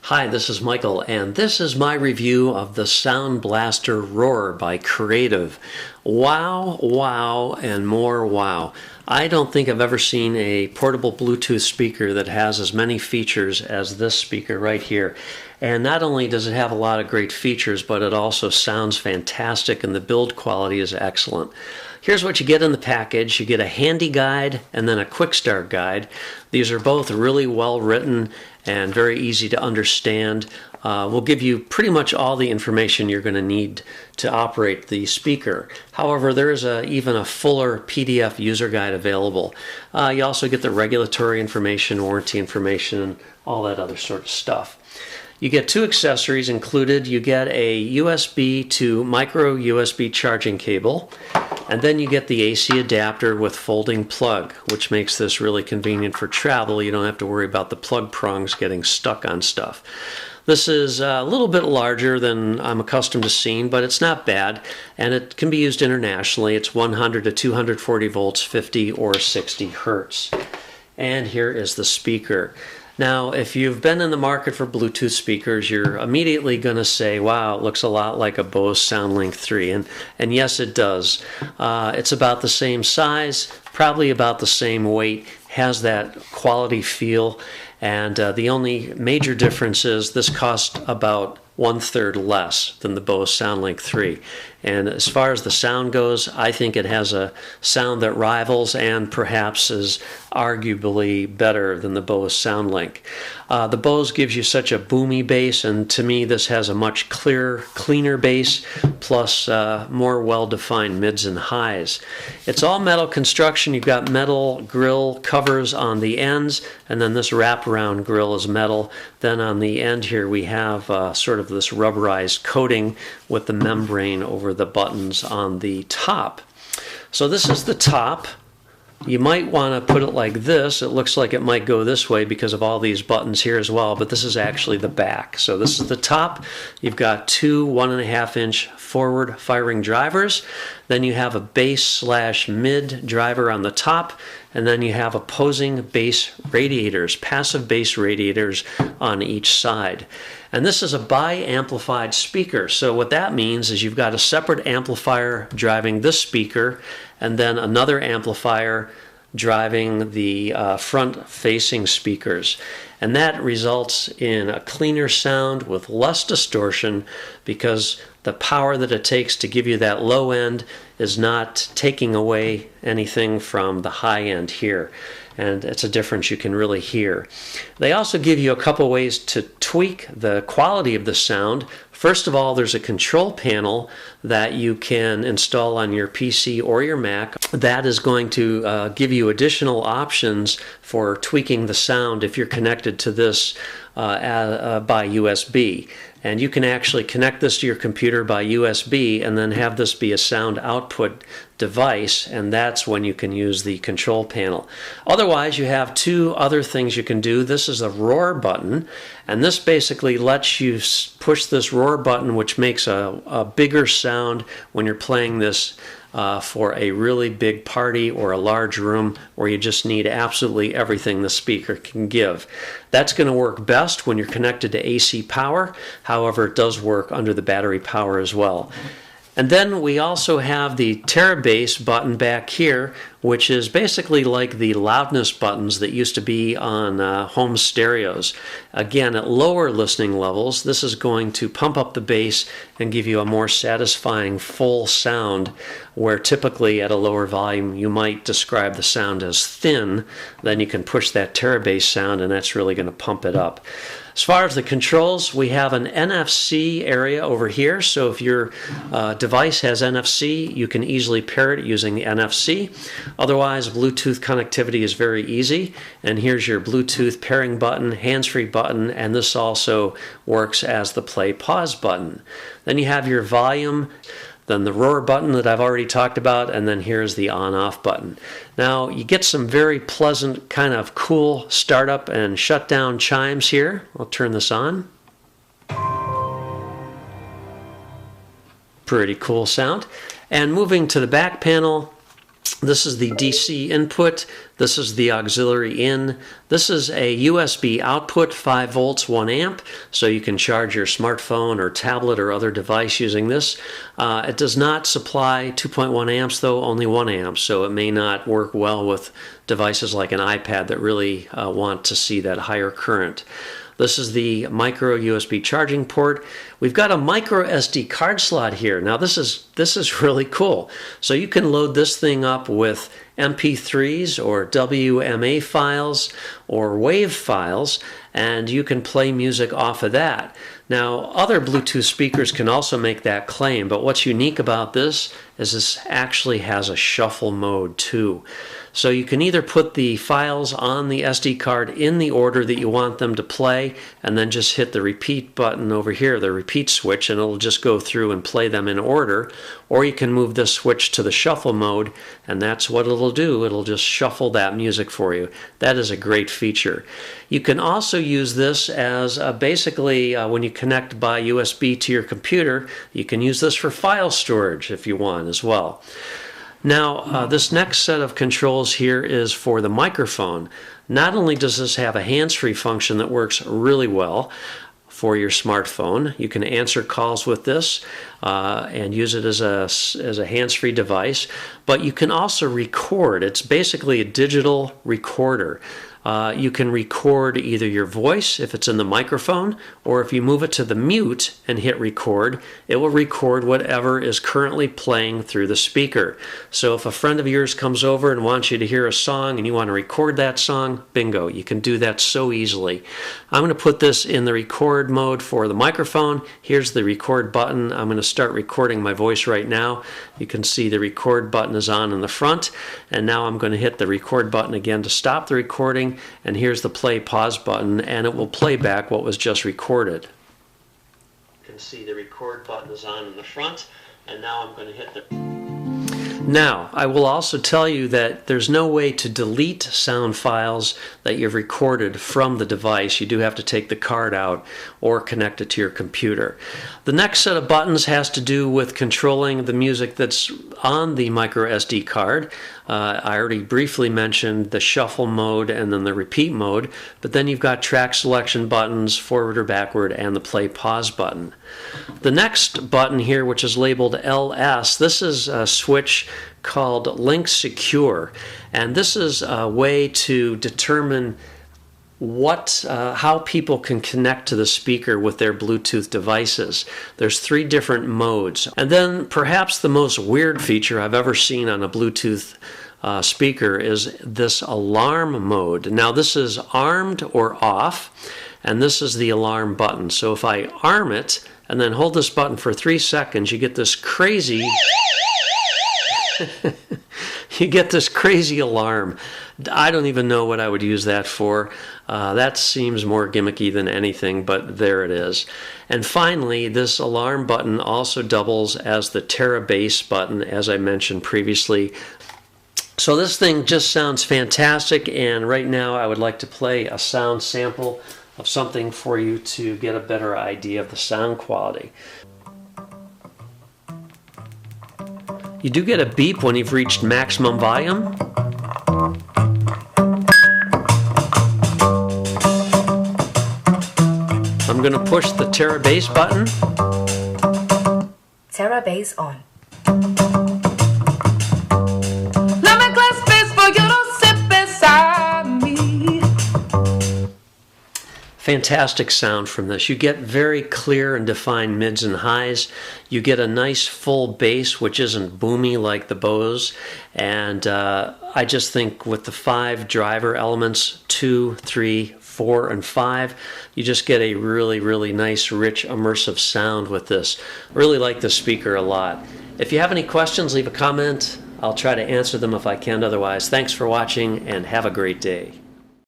Hi, this is Michael, and this is my review of the Sound Blaster Roar by Creative. Wow, wow, and more wow. I don't think I've ever seen a portable Bluetooth speaker that has as many features as this speaker right here. And not only does it have a lot of great features, but it also sounds fantastic and the build quality is excellent. Here's what you get in the package. You get a handy guide and then a quick start guide. These are both really well written and very easy to understand. We'll give you pretty much all the information you're going to need to operate the speaker. However, there is even a fuller PDF user guide available. You also get the regulatory information, warranty information, and all that other sort of stuff. You get two accessories included. You get a USB to micro USB charging cable, and then you get the AC adapter with folding plug, which makes this really convenient for travel. You don't have to worry about the plug prongs getting stuck on stuff. This is a little bit larger than I'm accustomed to seeing, but it's not bad, and it can be used internationally. It's 100 to 240 volts, 50 or 60 hertz. And here is the speaker. Now, if you've been in the market for Bluetooth speakers, you're immediately going to say, wow, it looks a lot like a Bose SoundLink III. And yes, it does. It's about the same size, probably about the same weight, has that quality feel. And the only major difference is this costs about 1/3 less than the Bose SoundLink III. And as far as the sound goes, I think it has a sound that rivals and perhaps is arguably better than the Bose SoundLink. The Bose gives you such a boomy bass, and to me this has a much clearer, cleaner bass, plus more well-defined mids and highs. It's all metal construction. You've got metal grill covers on the ends, and then this wraparound grill is metal. Then on the end here we have sort of this rubberized coating with the membrane over the buttons on the top. So this is the top. You might want to put it like this. It looks like it might go this way because of all these buttons here as well, but this is actually the back. So this is the top. You've got two 1.5-inch forward firing drivers. Then you have a bass/mid driver on the top, and then you have opposing bass radiators, passive bass radiators on each side. And this is a bi-amplified speaker. So what that means is you've got a separate amplifier driving this speaker and then another amplifier driving the front-facing speakers. And that results in a cleaner sound with less distortion because the power that it takes to give you that low end is not taking away anything from the high end here. And it's a difference you can really hear. They also give you a couple ways to tweak the quality of the sound. First of all, there's a control panel that you can install on your PC or your Mac. That is going to give you additional options for tweaking the sound if you're connected to this by USB. And you can actually connect this to your computer by USB and then have this be a sound output device, and that's when you can use the control panel. Otherwise, you have two other things you can do. This is a roar button, and this basically lets you push this roar button, which makes a bigger sound when you're playing this for a really big party or a large room where you just need absolutely everything the speaker can give. That's going to work best when you're connected to AC power. However, it does work under the battery power as well. And then we also have the TeraBass button back here, which is basically like the loudness buttons that used to be on home stereos. Again, at lower listening levels, this is going to pump up the bass and give you a more satisfying full sound, where typically at a lower volume you might describe the sound as thin. Then you can push that TeraBass sound, and that's really going to pump it up. As far as the controls, we have an NFC area over here, so if your device has NFC, you can easily pair it using the NFC. Otherwise, Bluetooth connectivity is very easy, and here's your Bluetooth pairing button, hands-free button, and this also works as the play-pause button. Then you have your volume, then the roar button that I've already talked about, and then here's the on-off button. Now, you get some very pleasant, kind of cool startup and shutdown chimes here. I'll turn this on. Pretty cool sound. And moving to the back panel, This is the DC input. This is the auxiliary in. This is a USB output, 5 volts, 1 amp, so you can charge your smartphone or tablet or other device using this. It does not supply 2.1 amps though, only 1 amp, so it may not work well with devices like an iPad that really want to see that higher current. This is the micro USB charging port. We've got a micro SD card slot here. Now this is really cool. So you can load this thing up with MP3s or WMA files or WAV files, and you can play music off of that. Now, other Bluetooth speakers can also make that claim, but what's unique about this is this actually has a shuffle mode too. So you can either put the files on the SD card in the order that you want them to play, and then just hit the repeat button over here, the repeat switch, and it'll just go through and play them in order. Or you can move this switch to the shuffle mode, and that's what it'll do. It'll just shuffle that music for you. That is a great feature. You can also use this as basically when you connect by USB to your computer, you can use this for file storage if you want as well. Now, this next set of controls here is for the microphone. Not only does this have a hands-free function that works really well for your smartphone, you can answer calls with this and use it as a hands-free device, but you can also record. It's basically a digital recorder. You can record either your voice if it's in the microphone, or if you move it to the mute and hit record, it will record whatever is currently playing through the speaker. So if a friend of yours comes over and wants you to hear a song and you want to record that song, bingo, you can do that so easily. I'm going to put this in the record mode for the microphone. Here's the record button. I'm going to start recording my voice right now. You can see the record button is on in the front, and now I'm going to hit the record button again to stop the recording. And here's the play pause button, and it will play back what was just recorded. You can see the record button is on in the front, and now I'm going to hit the... Now, I will also tell you that there's no way to delete sound files that you've recorded from the device. You do have to take the card out or connect it to your computer. The next set of buttons has to do with controlling the music that's on the micro SD card. I already briefly mentioned the shuffle mode and then the repeat mode, but then you've got track selection buttons, forward or backward, and the play pause button. The next button here, which is labeled LS, this is a switch called Link Secure, and this is a way to determine how people can connect to the speaker with their Bluetooth devices. There's 3 different modes. And then perhaps the most weird feature I've ever seen on a Bluetooth speaker is this alarm mode. Now this is armed or off, and this is the alarm button. So if I arm it and then hold this button for 3 seconds, you get this crazy alarm. I don't even know what I would use that for. That seems more gimmicky than anything, but there it is. And finally, this alarm button also doubles as the TeraBass button, as I mentioned previously. So this thing just sounds fantastic, and right now I would like to play a sound sample of something for you to get a better idea of the sound quality. You do get a beep when you've reached maximum volume. I'm going to push the TeraBass button. TeraBass on. Let me glass space for you to sit beside me. Fantastic sound from this. You get very clear and defined mids and highs. You get a nice full bass, which isn't boomy like the Bose. And I just think with the 5 driver elements, 2, 3, 4, and 5, you just get a really, really nice, rich, immersive sound with this. Really like the speaker a lot. If you have any questions, leave a comment. I'll try to answer them if I can. Otherwise, thanks for watching and have a great day.